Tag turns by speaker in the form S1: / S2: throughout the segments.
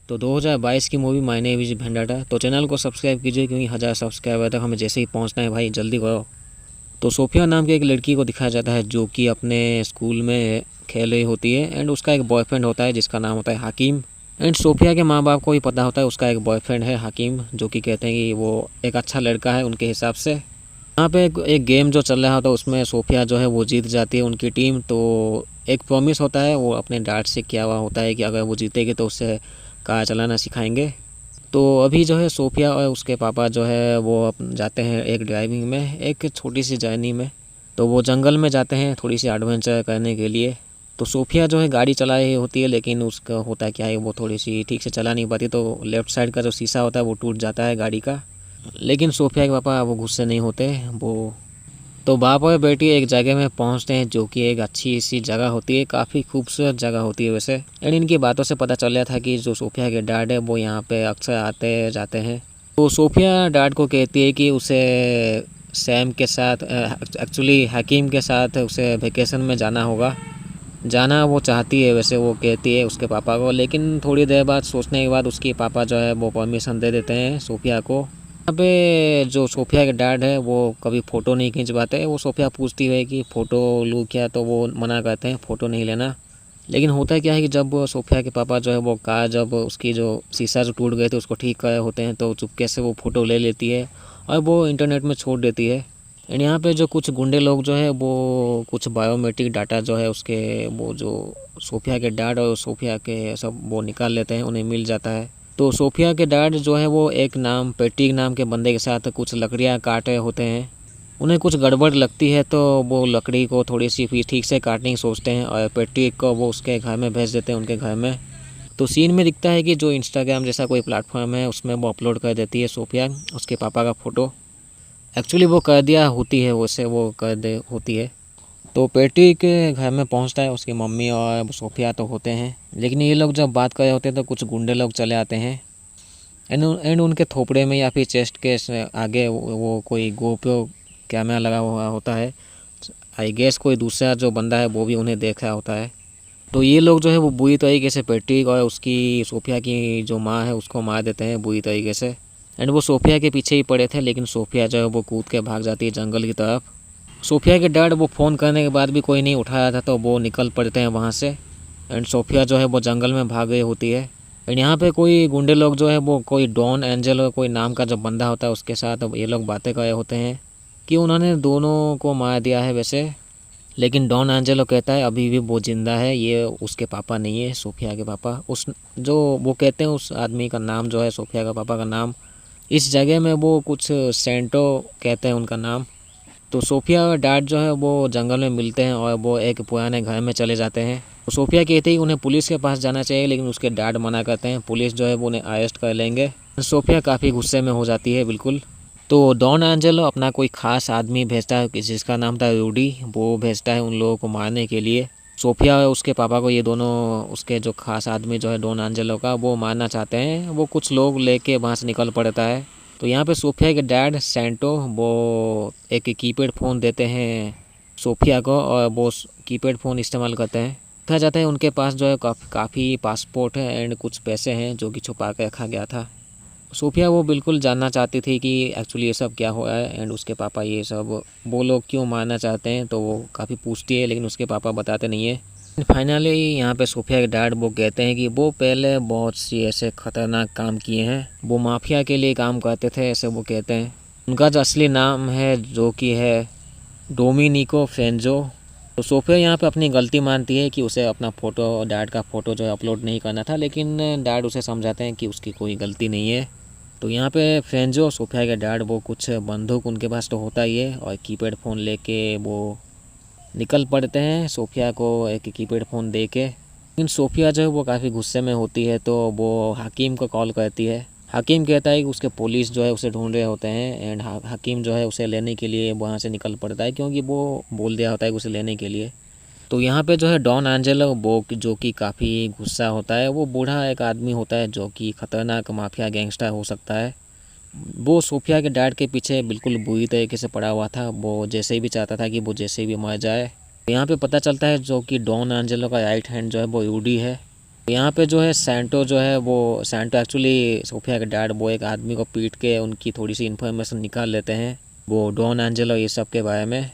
S1: तो 2022 की movie my name is वेंडाटा। तो चैनल को सब्सक्राइब कीजिए क्योंकि 1000 सब्सक्राइबर तक हमें जैसे ही पहुंचना है भाई, जल्दी करो। तो सोफिया नाम की एक लड़की को दिखाया जाता है जो कि अपने स्कूल में खेल रही होती है एंड उसका एक बॉयफ्रेंड होता है जिसका नाम होता है हकीम। एंड सोफिया के माँ बाप को भी पता होता है उसका एक बॉयफ्रेंड है हकीम, जो कि कहते हैं कि वो एक अच्छा लड़का है उनके हिसाब से। यहाँ पे एक गेम जो चल रहा होता है उसमें सोफिया जो है वो जीत जाती है उनकी टीम। तो एक प्रॉमिस होता है वो अपने डैड से किया हुआ होता है कि अगर वो जीतेगी तो उससे कार चलाना सिखाएंगे। तो अभी जो है सोफिया और उसके पापा जो है वो जाते हैं एक ड्राइविंग में, एक छोटी सी जर्नी में। तो वो जंगल में जाते हैं थोड़ी सी एडवेंचर करने के लिए। तो सोफिया जो है गाड़ी चला रही होती है, लेकिन उसका होता क्या है वो थोड़ी सी ठीक से चला नहीं पाती, तो लेफ़्ट साइड का जो शीशा होता है वो टूट जाता है गाड़ी का। लेकिन सोफिया के पापा वो गुस्से नहीं होते वो। तो बाप और बेटी एक जगह में पहुंचते हैं जो कि एक अच्छी सी जगह होती है, काफ़ी खूबसूरत जगह होती है वैसे। एंड इनकी बातों से पता चल रहा था कि जो सोफिया के डैड है वो यहाँ पे अक्सर आते जाते हैं। तो सोफिया डैड को कहती है कि उसे सैम के साथ, एक्चुअली हकीम के साथ उसे वेकेशन में जाना होगा। जाना वो चाहती है वैसे, वो कहती है उसके पापा को, लेकिन थोड़ी देर बाद सोचने के बाद उसके पापा जो है वो परमिशन दे देते हैं सोफिया को। यहाँ पे जो सोफिया के डैड है वो कभी फ़ोटो नहीं खिंचवाते। वो सोफिया पूछती है कि फ़ोटो लूँ क्या, तो वो मना करते हैं फ़ोटो नहीं लेना। लेकिन होता क्या है कि जब सोफिया के पापा जो है वो कार, जब उसकी जो शीशा जो टूट गए थे उसको ठीक कर होते हैं, तो चुपके से वो फ़ोटो ले लेती है और वो इंटरनेट में छोड़ देती है। एंड यहाँ पे जो कुछ गुंडे लोग जो है वो कुछ बायोमेट्रिक डाटा जो है उसके, वो जो सोफिया के डैड और सोफिया के सब वो निकाल लेते हैं, उन्हें मिल जाता है। तो सोफिया के डैड जो है वो एक नाम पेट्रिक नाम के बंदे के साथ कुछ लकड़ियाँ काट रहे होते हैं। उन्हें कुछ गड़बड़ लगती है तो वो लकड़ी को थोड़ी सी फिर ठीक से काटने की सोचते हैं और पेट्रिक को वो उसके घर में भेज देते हैं, उनके घर में। तो सीन में दिखता है कि जो इंस्टाग्राम जैसा कोई प्लेटफॉर्म है उसमें वो अपलोड कर देती है सोफिया उसके पापा का फ़ोटो। एक्चुअली वो कर दिया होती है, वैसे वो कर दे होती है। तो पेटी के घर में पहुंचता है, उसकी मम्मी और सोफिया तो होते हैं, लेकिन ये लोग जब बात कर रहे होते हैं तो कुछ गुंडे लोग चले आते हैं। एंड उनके थोपड़े में या फिर चेस्ट के आगे वो कोई गोप्रो कैमरा लगा हुआ होता है। आई गेस कोई दूसरा जो बंदा है वो भी उन्हें देख रहा होता है। तो ये लोग जो है वो बुरी तरीके से पेट्रिक और उसकी सोफिया की जो माँ है उसको मार देते हैं बुरी तरीके से। एंड वो सोफिया के पीछे ही पड़े थे, लेकिन सोफिया जो है वो कूद के भाग जाती है जंगल की तरफ। सोफिया के डैड वो फ़ोन करने के बाद भी कोई नहीं उठाया था, तो वो निकल पड़ते हैं वहाँ से। एंड सोफिया जो है वो जंगल में भाग गई होती है। एंड यहाँ पे कोई गुंडे लोग जो है वो कोई डॉन एंजल और कोई नाम का जो बंदा होता है उसके साथ ये लोग बातें कर रहे होते हैं कि उन्होंने दोनों को मार दिया है वैसे। लेकिन डॉन एंजेलो कहता है अभी भी वो ज़िंदा है, ये उसके पापा नहीं है, सोफिया के पापा। उस जो वो कहते हैं उस आदमी का नाम जो है सोफिया का पापा का नाम, इस जगह में वो कुछ सेंटो कहते हैं उनका नाम। तो सोफिया और डैड जो है वो जंगल में मिलते हैं और वो एक पुराने घर में चले जाते हैं। तो सोफिया कहती है कि उन्हें पुलिस के पास जाना चाहिए, लेकिन उसके डैड मना करते हैं, पुलिस जो है वो उन्हें अरेस्ट कर लेंगे। सोफिया काफ़ी गुस्से में हो जाती है बिल्कुल। तो डॉन एंजेलो अपना कोई ख़ास आदमी भेजता है जिसका नाम था रूडी, वो भेजता है उन लोगों को मारने के लिए। सोफिया और उसके पापा को ये दोनों, उसके जो ख़ास आदमी जो है डॉन एंजेलो का, वो मारना चाहते हैं। वो कुछ लोग लेके वहाँ से निकल पड़ता है। तो यहाँ पे सोफिया के डैड सेंटो वो एक कीपैड फ़ोन देते हैं सोफिया को और वो कीपैड फ़ोन इस्तेमाल करते हैं। देखा जाता है उनके पास जो है काफ़ी पासपोर्ट है एंड कुछ पैसे हैं जो कि छुपा के रखा गया था। सोफिया वो बिल्कुल जानना चाहती थी कि एक्चुअली ये सब क्या हुआ है एंड उसके पापा ये सब वो लोग क्यों मारना चाहते हैं, तो वो काफ़ी पूछती है लेकिन उसके पापा बताते नहीं है। फाइनली यहाँ पे सोफिया के डैड वो कहते हैं कि वो पहले बहुत सी ऐसे ख़तरनाक काम किए हैं, वो माफिया के लिए काम करते थे ऐसे वो कहते हैं। उनका जो असली नाम है जो कि है डोमिनिको फ्रेंजो। तो सोफिया यहाँ पे अपनी गलती मानती है कि उसे अपना फ़ोटो, डैड का फ़ोटो जो है अपलोड नहीं करना था, लेकिन डैड उसे समझाते हैं कि उसकी कोई गलती नहीं है। तो यहाँ पे फ्रेंजो सोफिया के डैड वो कुछ बंदूक उनके पास तो होता ही है और कीपैड फ़ोन लेके वो निकल पड़ते हैं सोफिया को एक कीपैड फ़ोन दे के। लेकिन सोफिया जो है वो काफ़ी गुस्से में होती है, तो वो हकीम को कॉल करती है। हकीम कहता है कि उसके पुलिस जो है उसे ढूंढ रहे होते हैं एंड हकीम जो है उसे लेने के लिए वहाँ से निकल पड़ता है, क्योंकि वो बोल दिया होता है कि उसे लेने के लिए। तो यहाँ पे जो है डॉन एंजेलो वो जो कि काफ़ी गुस्सा होता है, वो बूढ़ा एक आदमी होता है जो कि ख़तरनाक माफिया गैंगस्टर हो सकता है। वो सोफिया के डैड के पीछे बिल्कुल बुरी तरीके से पड़ा हुआ था, वो जैसे भी चाहता था कि वो जैसे भी मर जाए। यहाँ पे पता चलता है जो कि डॉन एंजेलो का राइट हैंड जो है वो यूडी है। यहाँ पे जो है सैंटो जो है वो सैंटो एक्चुअली सोफिया के डैड वो एक आदमी को पीट के उनकी थोड़ी सी इन्फॉर्मेशन निकाल लेते हैं वो डॉन एंजेलो ये सब के बारे में,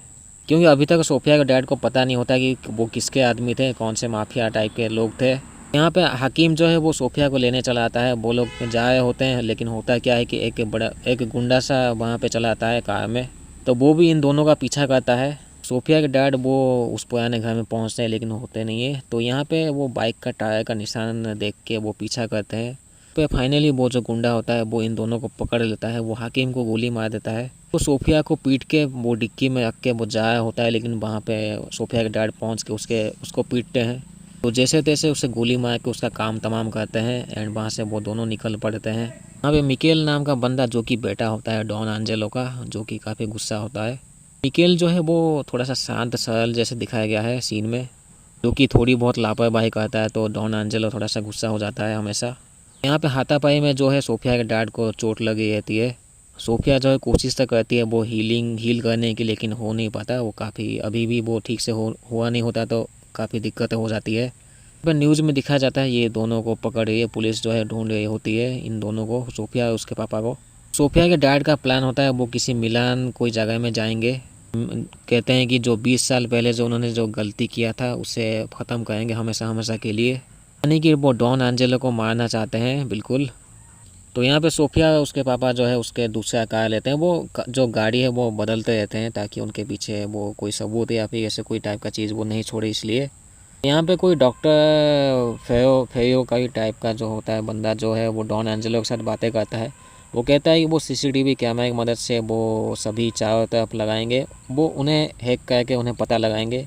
S1: क्योंकि अभी तक सोफिया के डैड को पता नहीं होता कि वो किसके आदमी थे, कौन से माफिया टाइप के लोग थे। यहाँ पे हकीम जो है वो सोफिया को लेने चला आता है, वो लोग जा रहे होते हैं, लेकिन होता क्या है कि एक गुंडा सा वहाँ पे चला आता है कार में, तो वो भी इन दोनों का पीछा करता है। सोफिया के डैड वो उस पुराने घर में पहुँचते हैं लेकिन होते नहीं है, तो यहाँ पे वो बाइक का टायर का निशान देख के वो पीछा करते हैं। पे फाइनली वो जो गुंडा होता है वो इन दोनों को पकड़ लेता है, वो हाकिम को गोली मार देता है। तो सोफिया को पीट के वो डिक्की में रख के वो जाया होता है, लेकिन वहाँ पे सोफिया के डैड पहुँच के उसको पीटते हैं। तो जैसे तैसे उसे गोली मार के उसका काम तमाम करते हैं एंड वहाँ से वो दोनों निकल पड़ते हैं। वहाँ पे मिकेल नाम का बंदा जो कि बेटा होता है डॉन एंजेलो का, जो कि काफ़ी गुस्सा होता है। मिकेल जो है वो थोड़ा सा शांत सरल जैसे दिखाया गया है सीन में, जो कि थोड़ी बहुत लापरवाही करता है, तो डॉन एंजेलो थोड़ा सा गुस्सा हो जाता है हमेशा। यहाँ पे हाथापाई में जो है सोफिया के डैड को चोट लगी रहती है। सोफिया जो है कोशिश तो करती है वो हील करने की, लेकिन हो नहीं पाता, वो काफ़ी अभी भी वो ठीक से हुआ नहीं होता, तो काफ़ी दिक्कतें हो जाती है। पर न्यूज़ में दिखाया जाता है ये दोनों को पकड़ रही है पुलिस, जो है ढूंढ रही होती है इन दोनों को, सोफिया और उसके पापा को। सोफिया के डैड का प्लान होता है वो किसी मिलान कोई जगह में जाएंगे, कहते हैं कि जो 20 साल पहले जो उन्होंने जो गलती किया था उसे ख़त्म करेंगे हमेशा हमेशा के लिए, यानी कि वो डॉन एंजेलो को मारना चाहते हैं बिल्कुल। तो यहाँ पे सोफिया और उसके पापा जो है उसके दूसरा कार लेते हैं, वो जो गाड़ी है वो बदलते रहते हैं ताकि उनके पीछे वो कोई सबूत या फिर ऐसे कोई टाइप का चीज़ वो नहीं छोड़े, इसलिए। यहाँ पे कोई डॉक्टर फेयो का ही टाइप का जो होता है बंदा जो है वो डॉन एंजेलो के साथ बातें करता है। वो कहता है कि वो सीसीटीवी कैमरे की मदद से वो सभी चारों तरफ लगाएंगे, वो उन्हें हैक करके उन्हें पता लगाएंगे,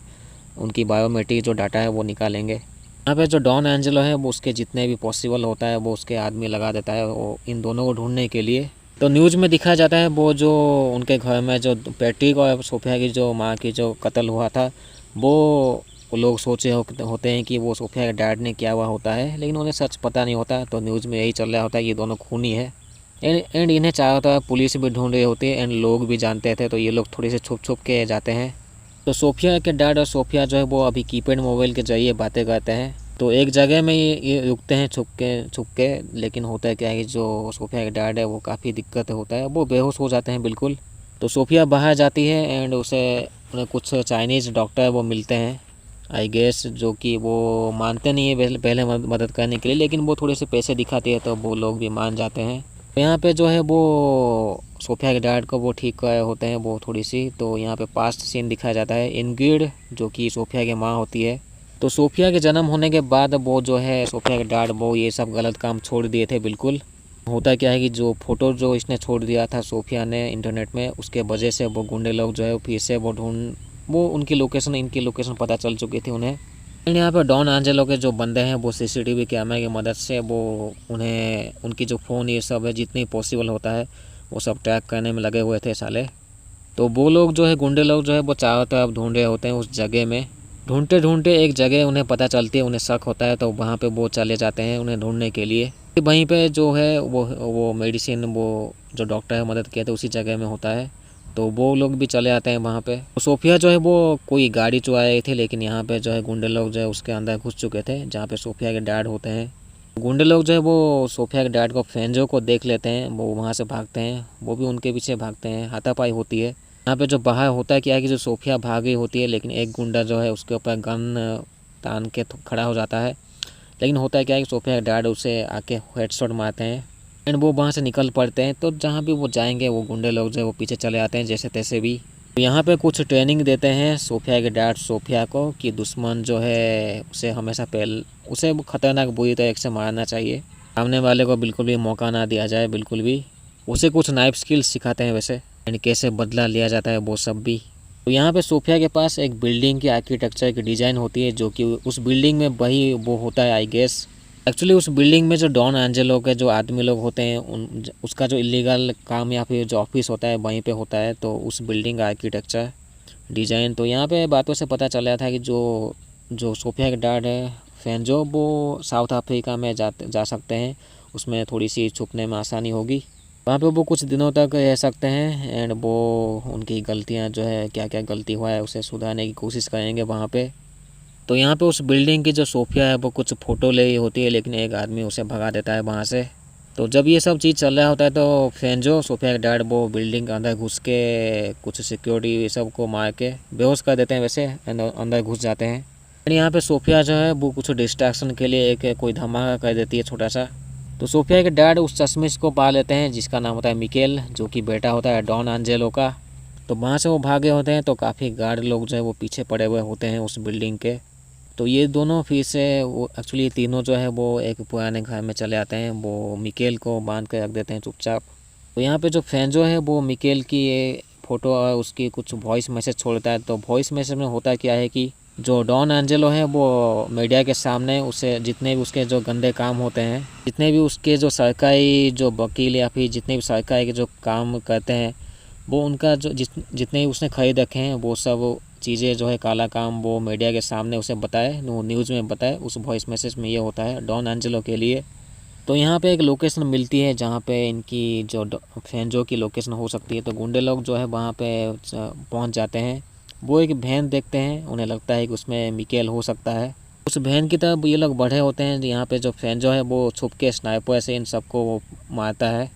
S1: उनकी बायोमेट्रिक जो डाटा है वो निकालेंगे। यहाँ पे जो डॉन एंजेलो है वो उसके जितने भी पॉसिबल होता है वो उसके आदमी लगा देता है वो इन दोनों को ढूंढने के लिए। तो न्यूज़ में दिखाया जाता है वो जो उनके घर में जो पैट्रिक और सोफिया की जो माँ की जो कत्ल हुआ था, वो लोग सोचे होते हैं कि वो सोफिया के डैड ने किया हुआ होता है, लेकिन उन्हें सच पता नहीं होता। तो न्यूज़ में यही चल रहा होता है ये दोनों खूनी है एंड इन्हें चारों तरफ पुलिस भी ढूंढ रही होती है एंड लोग भी जानते थे, तो ये लोग थोड़ी से छुप के जाते हैं। तो सोफिया के डैड और सोफिया जो है वो अभी कीपैड मोबाइल के जरिए बातें करते हैं, तो एक जगह में ये रुकते हैं छुप के, लेकिन होता है क्या है कि जो सोफिया के डैड है वो काफ़ी दिक्कत होता है, वो बेहोश हो जाते हैं बिल्कुल। तो सोफिया बाहर जाती है एंड उन्हें कुछ चाइनीज़ डॉक्टर वो मिलते हैं आई गेस, जो कि वो मानते नहीं है पहले मदद करने के लिए, लेकिन वो थोड़े से पैसे दिखाते हैं तो वो लोग भी मान जाते हैं। तो यहाँ पे जो है वो सोफिया के डैड को वो ठीक कर होते हैं वो थोड़ी सी, तो यहाँ पे पास्ट सीन दिखाया जाता है। इंग्रिड जो कि सोफिया की माँ होती है, तो सोफिया के जन्म होने के बाद वो जो है सोफिया के डैड वो ये सब गलत काम छोड़ दिए थे बिल्कुल। होता क्या है कि जो फ़ोटो जो इसने छोड़ दिया था सोफिया ने इंटरनेट में, उसके वजह से वो गुंडे लोग जो है फिर से वो उनकी लोकेशन इनकी लोकेशन पता चल चुकी थी उन्हें। एंड यहाँ पे डॉन एंजेलो के जो बंदे हैं वो सीसीटीवी कैमरे की मदद से वो उन्हें उनकी जो फ़ोन ये सब है जितनी पॉसिबल होता है वो सब ट्रैक करने में लगे हुए थे साले। तो वो लोग जो है गुंडे लोग जो है वो चारों तरफ ढूंढ रहे होते हैं उस जगह में, ढूंढते ढूंढते एक जगह उन्हें पता चलती है, उन्हें शक होता है, तो वहाँ पे वो चले जाते हैं उन्हें ढूंढने के लिए। वहीं पे जो है वो मेडिसिन वो जो डॉक्टर है मदद किए थे उसी जगह में होता है, तो वो लोग भी चले आते हैं वहाँ पे। तो सोफिया जो है वो कोई गाड़ी चुरा रही थी, लेकिन यहाँ पे जो है गुंडे लोग जो है उसके अंदर घुस चुके थे जहाँ पे सोफिया के डैड होते हैं। गुंडे लोग जो है वो सोफिया के डैड को फेंजो को देख लेते हैं, वो वहाँ से भागते हैं, वो भी उनके पीछे भागते हैं, हाथापाई होती है। यहाँ पे जो बाहर होता है क्या है कि जो सोफिया भाग रही होती है, लेकिन एक गुंडा जो है उसके ऊपर गन तान के खड़ा हो जाता है, लेकिन होता है क्या है कि सोफिया के डैड उसे आके हेडशॉट मारते हैं एंड वो वहाँ से निकल पड़ते हैं। तो जहाँ भी वो जाएंगे वो गुंडे लोग जो है वो पीछे चले आते हैं जैसे तैसे भी। तो यहाँ पे कुछ ट्रेनिंग देते हैं सोफिया के डैड सोफिया को कि दुश्मन जो है उसे हमेशा उसे खतरनाक बुरी तरह से मारना चाहिए, सामने वाले को बिल्कुल भी मौका ना दिया जाए बिल्कुल भी। उसे कुछ नाइफ स्किल्स सिखाते हैं वैसे एंड कैसे बदला लिया जाता है वो सब भी। तो यहाँ पे सोफिया के पास एक बिल्डिंग की आर्किटेक्चर की डिज़ाइन होती है, जो कि उस बिल्डिंग में वही वो होता है आई गेस। एक्चुअली उस बिल्डिंग में जो डॉन एंजेलो के जो आदमी लोग होते हैं उसका जो इलीगल काम या फिर जो ऑफिस होता है वहीं पे होता है, तो उस बिल्डिंग का आर्किटेक्चर डिज़ाइन। तो यहाँ पे बातों से पता चला था कि जो सोफिया के डैड है फेंजो वो साउथ अफ्रीका में जा सकते हैं, उसमें थोड़ी सी छुपने में आसानी होगी, वहाँ पे वो कुछ दिनों तक रह सकते हैं एंड वो उनकी गलतियाँ जो है क्या क्या गलती हुआ है उसे सुधारने की कोशिश करेंगे वहाँ पे। तो यहाँ पे उस बिल्डिंग की जो सोफिया है वो कुछ फ़ोटो ले रही होती है, लेकिन एक आदमी उसे भगा देता है वहाँ से। तो जब ये सब चीज़ चल रहा होता है तो फ्रेंजो सोफिया के डैड वो बिल्डिंग के अंदर घुस के कुछ सिक्योरिटी ये सब को मार के बेहोश कर देते हैं वैसे, अंदर घुस जाते हैं। यहाँ पे सोफिया जो है वो कुछ डिस्ट्रैक्शन के लिए एक कोई धमाका कर देती है छोटा सा। तो सोफिया के डैड उस चश्मिश को पा लेते हैं जिसका नाम होता है मिकेल, जो कि बेटा होता है डॉन एंजेलो का। तो वहाँ से वो भागे होते हैं तो काफ़ी गार्ड लोग जो है वो पीछे पड़े हुए होते हैं उस बिल्डिंग के। तो ये दोनों फिर से वो एक्चुअली तीनों जो है वो एक पुराने घर में चले आते हैं, वो मिकेल को बांध कर रख देते हैं चुपचाप। तो यहाँ पे जो फ्रेंजो है वो मिकेल की ये फ़ोटो और उसकी कुछ वॉइस मैसेज छोड़ता है। तो वॉइस मैसेज में होता क्या है कि जो डॉन एंजेलो है वो मीडिया के सामने उसे जितने भी उसके जो गंदे काम होते हैं, जितने भी उसके जो सरकारी जो वकील या फिर जितने भी सरकारी के जो काम करते हैं वो उनका जो जितने भी उसने खरीद रखे हैं वो सब चीज़ें जो है काला काम वो मीडिया के सामने उसे बताए, वो न्यूज़ में बताए। उस वॉइस मैसेज में ये होता है डॉन एंजेलो के लिए। तो यहाँ पे एक लोकेशन मिलती है जहाँ पे इनकी जो फ्रेंजो की लोकेशन हो सकती है। तो गुंडे लोग जो है वहाँ पे पहुँच जाते हैं। वो एक वैन देखते हैं, उन्हें लगता है कि उसमें मिकेल हो सकता है। उस वैन की तरफ ये लोग बढ़े होते हैं। यहाँ पे जो फ्रेंजो है वो छुप के स्नाइपर से इन सबको मारता है।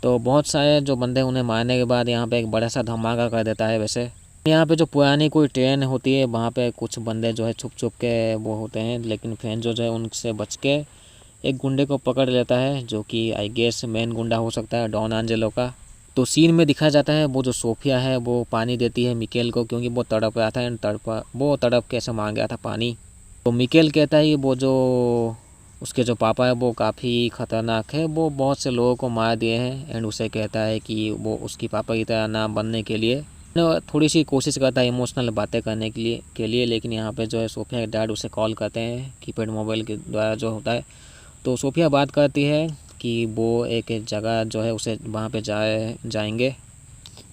S1: तो बहुत सारे जो बंदे उन्हें मारने के बाद यहाँ पे एक बड़ा सा धमाका कर देता है वैसे। यहाँ पे जो पुरानी कोई ट्रेन होती है वहाँ पे कुछ बंदे जो है छुप छुप के वो होते हैं, लेकिन फ्रेंजो जो है उनसे बच के एक गुंडे को पकड़ लेता है, जो कि आई गेस मेन गुंडा हो सकता है डॉन एंजेलो का। तो सीन में दिखाया जाता है वो जो सोफिया है वो पानी देती है मिकेल को, क्योंकि वो तड़प रहा था एंड वो तड़प के ऐसे मांग गया था पानी। तो मिकेल कहता है कि वो जो उसके जो पापा है वो काफ़ी ख़तरनाक है, वो बहुत से लोगों को मार दिए हैं। एंड उसे कहता है कि वो उसकी पापा की तरह ना बनने के लिए थोड़ी सी कोशिश करता है इमोशनल बातें करने के लिए। लेकिन यहाँ पे जो है सोफिया के डैड उसे कॉल करते हैं कीपैड मोबाइल के द्वारा जो होता है। तो सोफिया बात करती है कि वो एक जगह जो है उसे वहाँ पे जाएंगे।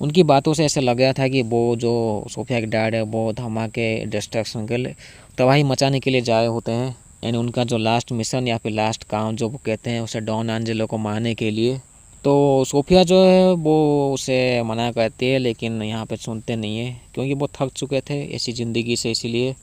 S1: उनकी बातों से ऐसे लग रहा था कि वो जो सोफिया के डैड है वो धमाके डिस्ट्रैक्शन के लिए तबाही मचाने के लिए जा रहे होते हैं। यानी उनका जो लास्ट मिशन या फिर लास्ट काम जो वो कहते हैं उसे डॉन एंजेलो को मारने के लिए। तो सोफिया जो है वो उसे मना करती है, लेकिन यहाँ पे सुनते नहीं है क्योंकि वो थक चुके थे ऐसी ज़िंदगी से, इसीलिए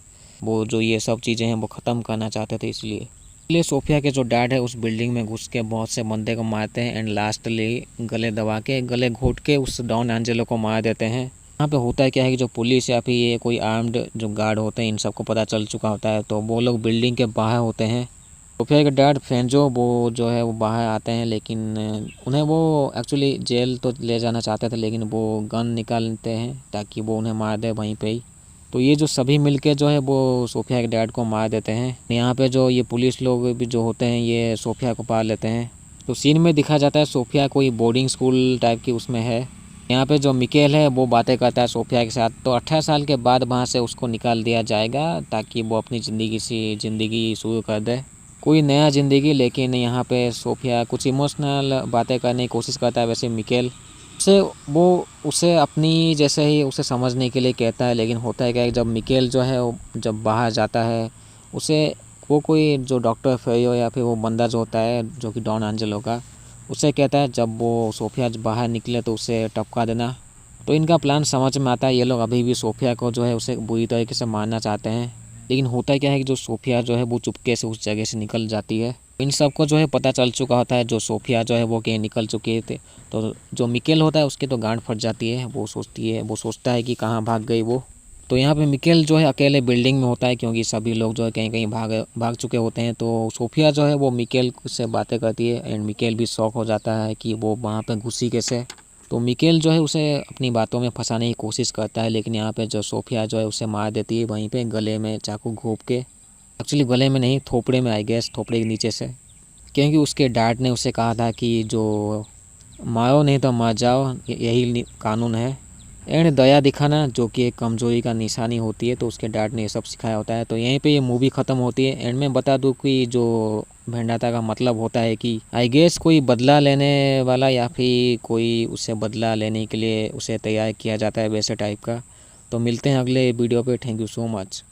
S1: वो जो ये सब चीज़ें हैं वो ख़त्म करना चाहते थे। इसलिए सोफिया के जो डैड है उस बिल्डिंग में घुस के बहुत से बंदे को मारते हैं एंड लास्टली गले दबा के गले घोट के उस डॉन एंजेलो को मार देते हैं। यहाँ पे होता है क्या है कि जो पुलिस या फिर ये कोई आर्म्ड जो गार्ड होते हैं इन सबको पता चल चुका होता है, तो वो लोग बिल्डिंग के बाहर होते हैं। सोफिया के डैड फ्रेंजो वो जो है वो बाहर आते हैं, लेकिन उन्हें वो एक्चुअली जेल तो ले जाना चाहते थे, लेकिन वो गन निकालते हैं ताकि वो उन्हें मार दे वहीं पे ही। तो ये जो सभी मिलके जो है वो सोफिया के डैड को मार देते हैं। यहाँ पे जो ये पुलिस लोग भी जो होते हैं ये सोफिया को पार लेते हैं। तो सीन में दिखा जाता है सोफिया कोई बोर्डिंग स्कूल टाइप की उसमें है। यहाँ पे जो मिकेल है वो बातें करता है सोफिया के साथ। तो 18 साल के बाद वहाँ से उसको निकाल दिया जाएगा ताकि वो अपनी ज़िंदगी शुरू कर दे, कोई नया ज़िंदगी। लेकिन यहाँ पे सोफिया कुछ इमोशनल बातें करने की कोशिश करता है वैसे मिकेल से, वो उसे अपनी जैसे ही उसे समझने के लिए कहता है। लेकिन होता है क्या है जब मिकेल जो है जब बाहर जाता है उसे वो कोई जो डॉक्टर फेयो या फिर वो बंदा जो होता है जो कि डॉन एंजेलो का, उसे कहता है जब वो सोफिया बाहर निकले तो उसे टपका देना। तो इनका प्लान समझ में आता है, ये लोग अभी भी सोफिया को जो है उसे बुरी तरीके से मारना चाहते हैं। लेकिन होता क्या है कि जो सोफिया जो है वो चुपके से उस जगह से निकल जाती है। इन सबको जो है पता चल चुका होता है जो सोफिया जो है वो कहीं निकल चुके थे। तो जो मिकेल होता है उसकी तो गांड फट जाती है, वो सोचता है कि कहाँ भाग गई वो। तो यहाँ पे मिकेल जो है अकेले बिल्डिंग में होता है क्योंकि सभी लोग जो है कहीं कहीं भाग चुके होते हैं। तो सोफिया जो है वो मिकेल से बातें करती है एंड मिकेल भी शॉक हो जाता है कि वो वहाँ पे घुसी कैसे। तो मिकेल जो है उसे अपनी बातों में फंसाने की कोशिश करता है, लेकिन यहाँ पे जो सोफिया जो है उसे मार देती है वहीं पे गले में चाकू घोंप के। एक्चुअली गले में नहीं, थोपड़े में, आई गेस थोपड़े के नीचे से, क्योंकि उसके डैड ने उसे कहा था कि जो मारो नहीं तो मर जाओ, यही कानून है। एंड दया दिखाना जो कि एक कमज़ोरी का निशानी होती है, तो उसके डैड ने ये सब सिखाया होता है। तो यहीं पे ये मूवी ख़त्म होती है। एंड में बता दूँ कि जो वेंडाटा का मतलब होता है कि आई गेस कोई बदला लेने वाला या फिर कोई उसे बदला लेने के लिए उसे तैयार किया जाता है वैसे टाइप का। तो मिलते हैं अगले वीडियो पे। Thank you so much.